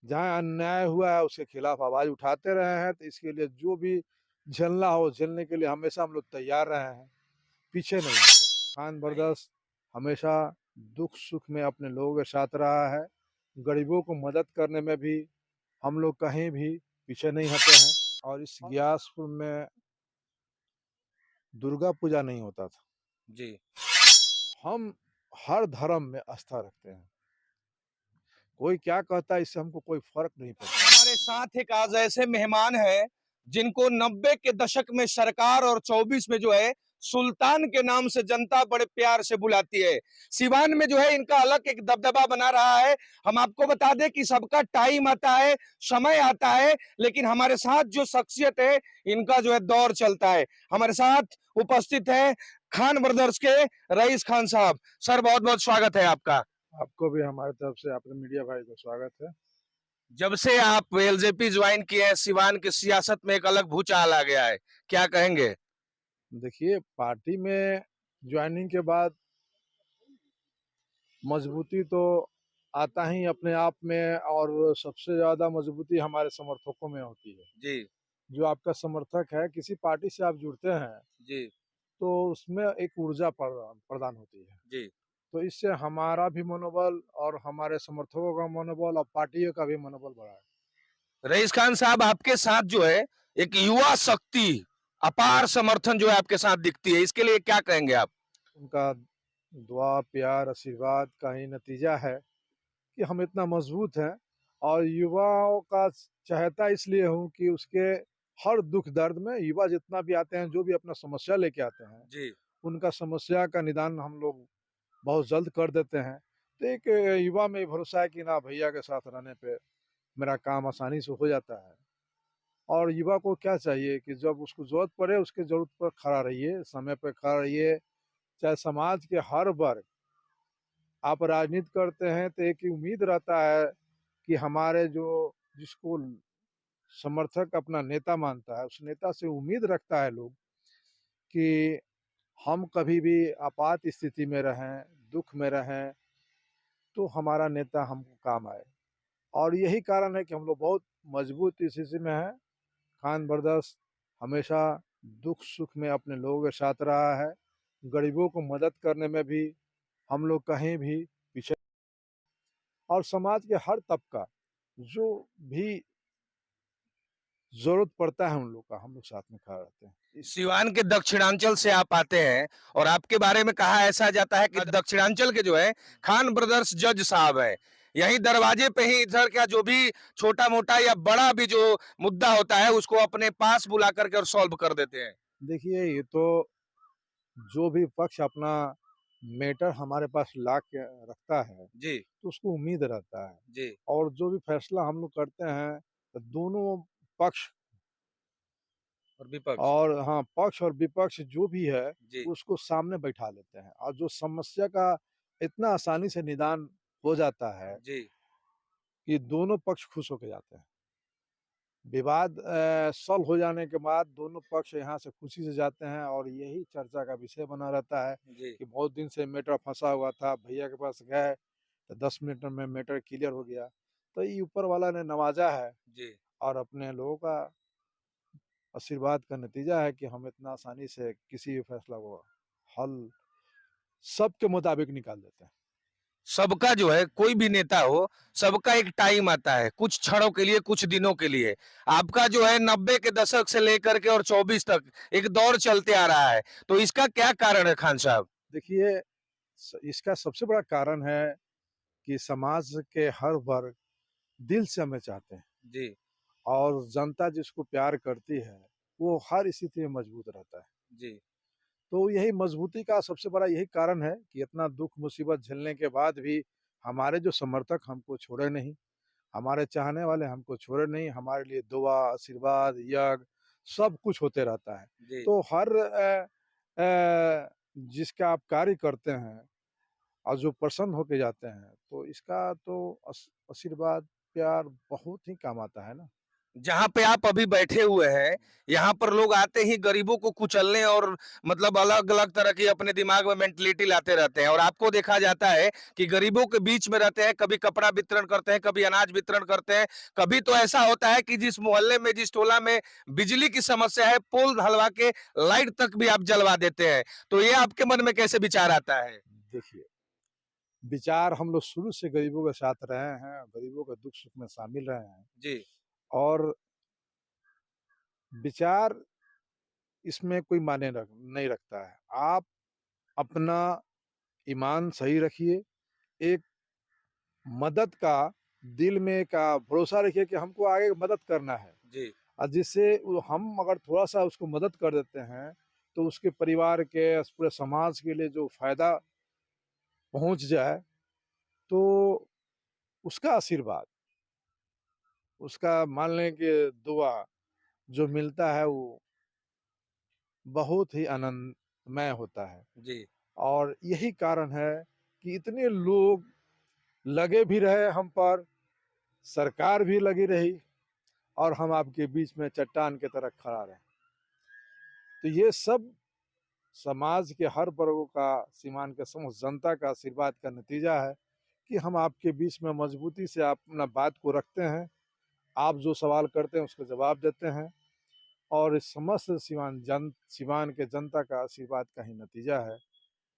जहाँ अन्याय हुआ है उसके खिलाफ आवाज उठाते रहे हैं, तो इसके लिए जो भी झेलना हो झेलने के लिए हमेशा हम लोग तैयार रहे हैं, पीछे नहीं हटे। खान नहीं। ब्रदर्स हमेशा दुख सुख में अपने लोगों के साथ रहा है। गरीबों को मदद करने में भी हम लोग कहीं भी पीछे नहीं हटे हैं। और इस ग्यासपुर में दुर्गा पूजा नहीं होता था। जी। हम हर धर्म में आस्था रखते हैं, कोई क्या कहता है इससे हमको कोई फर्क नहीं पड़ता। हमारे साथ एक आज ऐसे मेहमान हैं जिनको 90 के दशक में सरकार और 24 में जो है सुल्तान के नाम से जनता बड़े प्यार से बुलाती है। सिवान में जो है इनका अलग एक दबदबा बना रहा है। हम आपको बता दें कि सबका टाइम आता है, समय आता है, लेकिन हमारे साथ जो शख्सियत है इनका जो है दौर चलता है। हमारे साथ उपस्थित है खान ब्रदर्स के रईस खान साहब। सर बहुत बहुत स्वागत है आपका। आपको भी हमारी तरफ से आपके मीडिया भाई को स्वागत है। जब से आप एलजेपी ज्वाइन किए हैं, सिवान की सियासत में एक अलग भूचाल आ गया है, क्या कहेंगे? देखिए, पार्टी में ज्वाइनिंग के बाद मजबूती तो आता ही अपने आप में, और सबसे ज्यादा मजबूती हमारे समर्थकों में होती है। जी। जो आपका समर्थक है, किसी पार्टी से आप जुड़ते हैं जी। तो उसमें एक ऊर्जा प्रदान होती है। जी। तो इससे हमारा भी मनोबल और हमारे समर्थकों का मनोबल और पार्टियों का भी मनोबल बढ़ा है। रईस खान साहब, आपके साथ जो है एक युवा शक्ति, अपार समर्थन जो है आपके साथ दिखती है, इसके लिए क्या कहेंगे आप? उनका दुआ प्यार आशीर्वाद का ही नतीजा है कि हम इतना मजबूत हैं। और युवाओं का चाहता इसलिए हूँ कि उसके हर दुख दर्द में युवा जितना भी आते हैं, जो भी अपना समस्या लेके आते हैं, जी। उनका समस्या का निदान हम लोग बहुत जल्द कर देते हैं। तो एक युवा में भरोसा है कि ना, भैया के साथ रहने पे मेरा काम आसानी से हो जाता है। और युवा को क्या चाहिए कि जब उसको जरूरत पड़े उसके जरूरत पर खड़ा रहिए, समय पर खड़ा रहिए। चाहे समाज के हर वर्ग, आप राजनीति करते हैं तो एक ही उम्मीद रहता है कि हमारे जो जिसको समर्थक अपना नेता मानता है, उस नेता से उम्मीद रखता है लोग कि हम कभी भी आपात स्थिति में रहें, दुख में रहें, तो हमारा नेता हमको काम आए। और यही कारण है कि हम लोग बहुत मजबूत स्थिति में हैं। खान ब्रदर्स हमेशा दुख सुख में अपने लोगों के साथ रहा है। गरीबों को मदद करने में भी हम लोग कहीं भी पीछे। और समाज के हर तबका जो भी जरूरत पड़ता है उन लोग का, हम लोग साथ में खड़ा रहते हैं। सिवान के दक्षिणांचल से आप आते हैं और आपके बारे में कहा ऐसा जाता है कि दक्षिणांचल के जो है खान ब्रदर्स जज साहब है। यही दरवाजे पे ही इधर का जो भी छोटा मोटा या बड़ा भी जो मुद्दा होता है उसको अपने पास बुला करके और सॉल्व कर देते हैं। देखिए, ये तो जो भी पक्ष अपना मैटर हमारे पास ला के रखता है, जी। तो उसको उम्मीद रहता है। जी। और जो भी फैसला हम लोग करते हैं, तो दोनों पक्ष, और विपक्ष। और हाँ, पक्ष और विपक्ष जो भी है जी। उसको सामने बैठा लेते हैं, और जो समस्या का इतना आसानी से निदान हो जाता है जी। कि दोनों पक्ष खुश होकर जाते हैं। विवाद सॉल्व हो जाने के बाद दोनों पक्ष यहाँ से खुशी से जाते हैं, और यही चर्चा का विषय बना रहता है जी। कि बहुत दिन से मैटर फंसा हुआ था, भैया के पास गए तो 10 मिनट में मैटर क्लियर हो गया। तो ये ऊपर वाला ने नवाजा है, जी। और अपने लोगों का आशीर्वाद का नतीजा है कि हम इतना आसानी से किसी भी फैसला को हल सबके मुताबिक निकाल देते हैं। सबका जो है कोई भी नेता हो, सबका एक टाइम आता है, कुछ क्षणों के लिए, कुछ दिनों के लिए। आपका जो है 90 के दशक से लेकर के और 24 तक एक दौर चलते आ रहा है, तो इसका क्या कारण है खान साहब? देखिए, इसका सबसे बड़ा कारण है कि समाज के हर वर्ग दिल से हमें चाहते हैं, जी। और जनता जिसको प्यार करती है वो हर स्थिति में मजबूत रहता है। जी। तो यही मजबूती का सबसे बड़ा यही कारण है कि इतना दुख मुसीबत झेलने के बाद भी हमारे जो समर्थक हमको छोड़े नहीं, हमारे चाहने वाले हमको छोड़े नहीं, हमारे लिए दुआ आशीर्वाद यज्ञ सब कुछ होते रहता है। जी। तो हर जिसका आप कार्य करते हैं और जो प्रसन्न होके जाते हैं, तो इसका तो आशीर्वाद प्यार बहुत ही काम आता है ना। जहाँ पे आप अभी बैठे हुए हैं, यहाँ पर लोग आते ही गरीबों को कुचलने और मतलब अलग-अलग तरह की अपने दिमाग में मेंटलिटी लाते रहते हैं और आपको देखा जाता है कि गरीबों के बीच में रहते हैं, कभी कपड़ा वितरण करते हैं, कभी अनाज वितरण करते हैं, कभी तो ऐसा होता है कि जिस मोहल्ले में, जिस टोला में बिजली की समस्या है, पोल हलवा के लाइट तक भी आप जलवा देते हैं। तो ये आपके मन में कैसे विचार आता है? देखिए, विचार हम लोग शुरू से गरीबों के साथ रहे हैं, गरीबों के दुख-सुख में शामिल रहे हैं जी, और विचार इसमें कोई मायने नहीं रखता है। आप अपना ईमान सही रखिए, एक मदद का दिल में का भरोसा रखिए कि हमको आगे मदद करना है जी, और जिससे हम अगर थोड़ा-सा उसको मदद कर देते हैं, तो उसके परिवार के, पूरे समाज के लिए जो फ़ायदा पहुँच जाए, तो उसका आशीर्वाद, उसका मान लें कि दुआ जो मिलता है वो बहुत ही आनंदमय होता है जी, और यही कारण है कि इतने लोग लगे भी रहे हम पर, सरकार भी लगी रही और हम आपके बीच में चट्टान की तरह खड़ा रहे। तो ये सब समाज के हर वर्गों का, सीमांत के समस्त जनता का आशीर्वाद का नतीजा है कि हम आपके बीच में मजबूती से अपना बात को रखते हैं। आप जो सवाल करते हैं उसका जवाब देते हैं और इस समस्त सीवान के जनता का आशीर्वाद का ही नतीजा है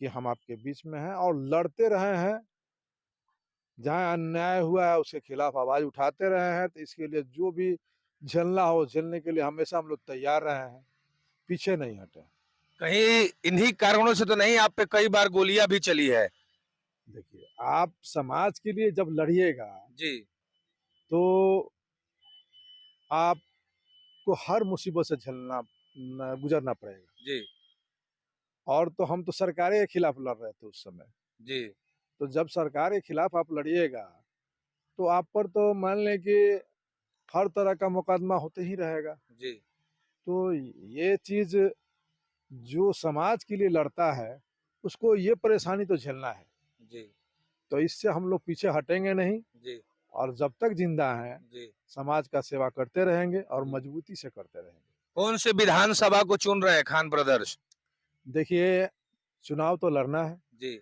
कि हम आपके बीच में हैं और लड़ते रहे हैं। जहाँ अन्याय हुआ है उसके खिलाफ आवाज उठाते रहे हैं, तो इसके लिए जो भी झेलना हो झेलने के लिए हमेशा हम लोग तैयार रहे हैं, पीछे नहीं हटे। कहीं इन्हीं कारणों से तो नहीं आप पे कई बार गोलियां भी चली है? देखिए, आप समाज के लिए जब लड़िएगा जी, तो आपको हर मुसीबत से गुजरना पड़ेगा। जी, और तो हम तो सरकार के खिलाफ लड़ रहे थे उस समय। जी, तो जब सरकार के खिलाफ आप लड़िएगा तो आप पर तो मान लें कि हर तरह का मुकदमा होते ही रहेगा। जी, तो ये चीज़ जो समाज के लिए लड़ता है, उसको ये परेशानी तो झेलना है। जी, तो इससे हम लोग पीछे हटेंगे नहीं जी, और जब तक ज़िंदा हैं, जी, समाज का सेवा करते रहेंगे और जी। मजबूती से करते रहेंगे। कौन से विधानसभा को चुन रहे हैं खान ब्रदर्स? देखिए, चुनाव तो लड़ना है, जी,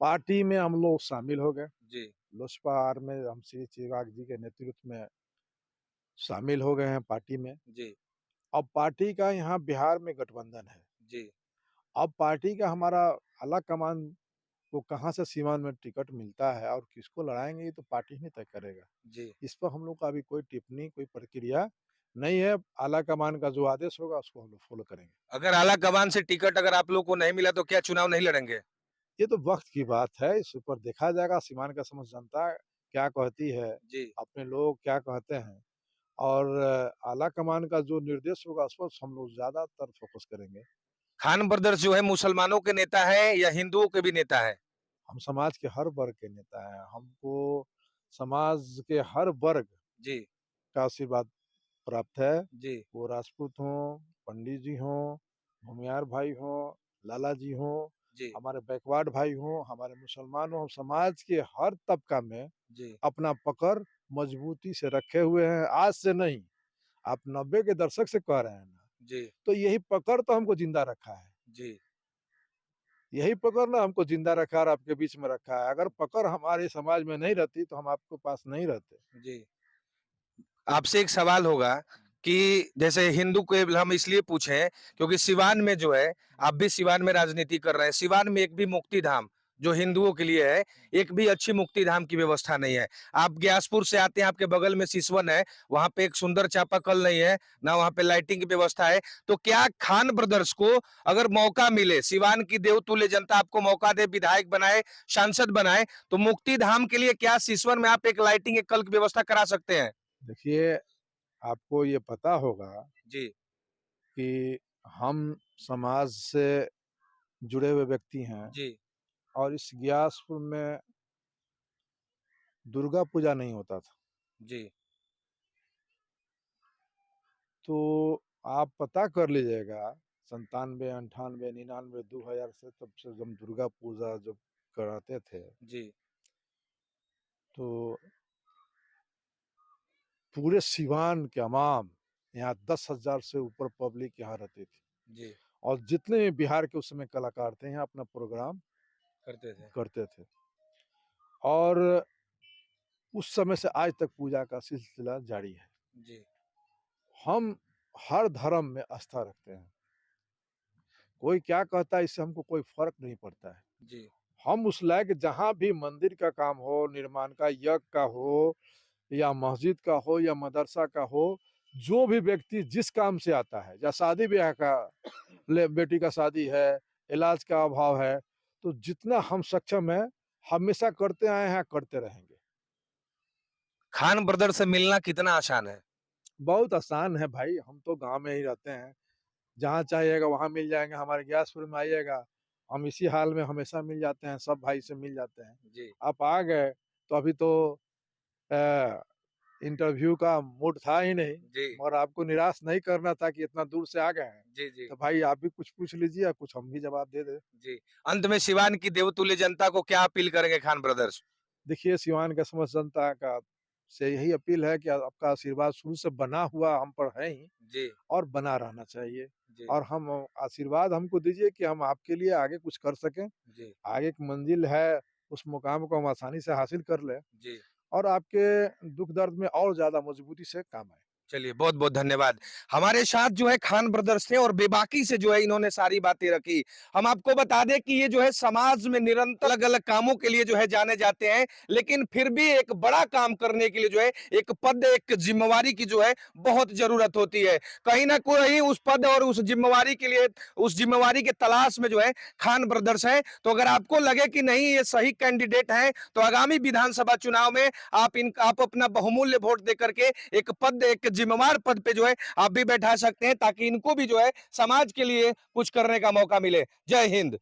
पार्टी में हम लोग शामिल हो गए। जी, लोजपा में हम श्री चिराग जी के नेतृत्व में शामिल हो गए हैं पार्टी में। जी, अब पार्टी का यहाँ बिहार में गठबंधन है। जी, अब पार्टी का हमारा आला कमान को कहाँ से सीमांत में टिकट मिलता है और किसको लड़ाएँगे ये तो पार्टी ही तय करेगा। जी। इस पर हम लोग का अभी कोई टिप्पणी, कोई प्रक्रिया नहीं है। आला कमान का जो आदेश होगा उसको हम लोग फ़ॉलो करेंगे। अगर आलाकमान से टिकट अगर आप लोग को नहीं मिला तो क्या चुनाव नहीं लड़ेंगे? ये तो वक़्त की बात है, इस ऊपर देखा जाएगा सीमांत का समस्त जनता क्या कहती है, जी। अपने लोग क्या कहते हैं और आला कमान का जो निर्देश होगा उस पर हम लोग ज़्यादातर फ़ोकस करेंगे। खान ब्रदर्स जो है मुसलमानों के नेता हैं या हिंदुओं के भी नेता हैं? हम समाज के हर वर्ग के नेता हैं, हमको समाज के हर वर्ग जी, का आशीर्वाद प्राप्त है। जी, वो राजपूत हों, पंडित जी हों, भूमियार भाई हों, लाला जी हों, जी, हमारे बैकवर्ड भाई हों, हमारे मुसलमान हों, समाज के हर तबका में जी, अपना पकड़ मजबूती से रखे हुए हैं। आज से नहीं, आप 90 के दशक से कह रहे हैं ना, जी, तो यही पकड़ तो हमको ज़िंदा रखा है। जी, यही पकड़ ना हमको ज़िंदा रखा और आपके बीच में रखा है। अगर पकड़ हमारे समाज में नहीं रहती, तो हम आपके पास नहीं रहते। जी। आपसे एक सवाल होगा कि जैसे हिंदू को हम इसलिए पूछे क्योंकि सिवान में जो है आप भी सिवान में राजनीति कर रहे हैं, सिवान में एक भी मुक्ति धाम जो हिंदुओं के लिए है, एक भी अच्छी मुक्ति धाम की व्यवस्था नहीं है। आप ग्यासपुर से आते हैं, आपके बगल में सिसवन है, वहां पे एक सुंदर चापाकल नहीं है, ना वहां पे लाइटिंग की व्यवस्था है। तो क्या खान ब्रदर्स को अगर मौका मिले, सिवान की देवतुल्य जनता आपको मौका दे, विधायक बनाए, सांसद बनाए, तो मुक्ति धाम के लिए क्या सिसवन में आप एक लाइटिंग एक कल की व्यवस्था करा सकते हैं? देखिए, आपको ये पता होगा जी, कि हम समाज से जुड़े हुए व्यक्ति हैं जी, और इस ग्यासपुर में दुर्गा पूजा नहीं होता था। जी, तो आप पता कर लीजिएगा 97, 98, 99, 2000 से तब से हम दुर्गा पूजा जब कराते थे, जी, तो पूरे सिवान के तमाम यहाँ 10,000 से ऊपर पब्लिक यहाँ रहती थी जी, और जितने भी बिहार के उस समय कलाकार थे यहाँ अपना प्रोग्राम करते थे। करते थे और उस समय से आज तक पूजा का सिलसिला जारी है। जी, हम हर धर्म में आस्था रखते हैं। कोई क्या कहता है इससे हमको कोई फर्क नहीं पड़ता है। जी, हम उस लायक जहाँ भी मंदिर का काम हो, निर्माण का, यज्ञ का हो या मस्जिद का हो या मदरसा का हो, जो भी व्यक्ति जिस काम से आता है या शादी ब्याह का बेटी का शादी है, इलाज का अभाव है, तो जितना हम सक्षम है हमेशा करते आए हैं, करते रहेंगे। खान ब्रदर से मिलना कितना आसान है? बहुत आसान है भाई, हम तो गांव में ही रहते हैं, जहाँ चाहिएगा वहाँ मिल जाएंगे। हमारे ग्यासपुर में आइएगा, हम इसी हाल में हमेशा मिल जाते हैं, सब भाई से मिल जाते हैं। जी, आप आ गए तो अभी तो इंटरव्यू का मूड था ही नहीं, जी, और आपको निराश नहीं करना था कि इतना दूर से आ गए हैं, जी, जी, तो भाई आप भी कुछ पूछ लीजिए या कुछ हम भी जवाब दे दें। जी। अंत में सिवान की देवतुल्य जनता को क्या अपील करेंगे खान ब्रदर्स? देखिए, सिवान के समस्त जनता का से यही अपील है कि आपका आशीर्वाद शुरू से बना हुआ हम पर है ही जी, और बना रहना चाहिए, जी, और हम आशीर्वाद हमको दीजिए कि हम आपके लिए आगे कुछ कर सकें। जी, आगे एक मंजिल है, उस मुकाम को हम आसानी से हासिल कर लें जी। और आपके दुख दर्द में और ज़्यादा मजबूती से काम आए। चलिए, बहुत-बहुत धन्यवाद। हमारे साथ जो है खान ब्रदर्स थे और बेबाकी से जो है इन्होंने सारी बातें रखी। हम आपको बता दें कि ये जो है समाज में निरंतर अलग-अलग कामों के लिए जो है जाने जाते हैं, लेकिन फिर भी एक बड़ा काम करने के लिए जो है एक पद, एक ज़िम्मेवारी की जो है बहुत ज़रूरत होती है। कहीं न कहीं उस पद और उस ज़िम्मेवारी के लिए, उस ज़िम्मेवारी के तलाश में जो है खान ब्रदर्स हैं। तो अगर आपको लगे कि नहीं ये सही कैंडिडेट हैं, तो आगामी विधानसभा चुनाव में आप अपना बहुमूल्य वोट दे करके एक पद, एक जिम्मेवार पद पे जो है आप भी बैठा सकते हैं, ताकि इनको भी जो है समाज के लिए कुछ करने का मौका मिले। जय हिंद।